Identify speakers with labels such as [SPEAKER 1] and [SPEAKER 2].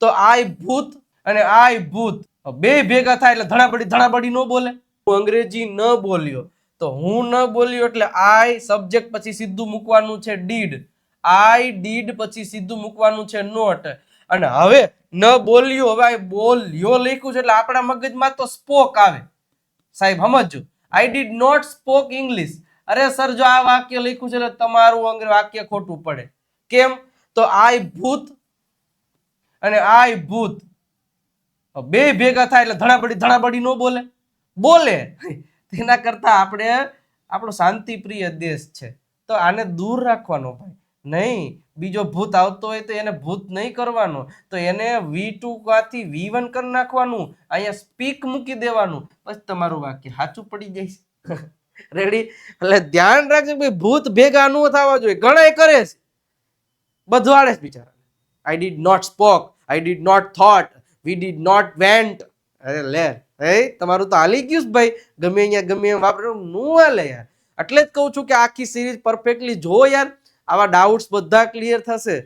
[SPEAKER 1] તો આય ભૂત અને આય ભૂત બે ભેગા થાય એટલે ધડાબડી ન બોલે. હું અંગ્રેજી ન બોલ્યો તો હું ન બોલ્યો એટલે આય સબ્જેક્ટ પછી સીધું મૂકવાનું છે ડીડ. આઈ ડીડ પછી સીધું મૂકવાનું છે નોટ. અને હવે ન બોલ્યો, હવે બોલ્યો લખ્યું છે એટલે આપણા મગજમાં તો સ્પોક આવે. સાહેબ સમજો, I did not spoke English. અરે સર, જો આ વાક્ય લખ્યું છે એટલે તમારું વાક્ય ખોટું પડે. કેમ? તો આય ભૂત અને આય ભૂત બે ભેગા થાય એટલે ધડાબડી ન બોલે. બોલે. તેના કરતા આપણો શાંતિપ્રિય દેશ છે તો આને દૂર રાખવાનો ભાઈ. નહીં, બીજો ભૂત આવતો હોય તો એને ભૂત નહીં કરવાનો, તો એને V2 માંથી V1 કરી નાખવાનું, અહીંયા સ્પીક મૂકી દેવાનું, પછી તમારું વાક્ય સાચું પડી જાય. રેડી? એટલે ધ્યાન રાખજો ભાઈ, ભૂત ભેગા ન થવા જોઈએ. ઘણા કરે છે, બધું આડે છે બિચારા. I did not spoke, I did not thought, we did not went. અરે લે, તમારું તો હાલી ગયું છે ભાઈ, ગમે અહીંયા ગમે એમ વાપરવું નું હાલે યાર. એટલે જ કહું છું કે આખી સિરીઝ પરફેક્ટલી જો યાર, આવા ડાઉટ્સ બધા ક્લિયર થશે.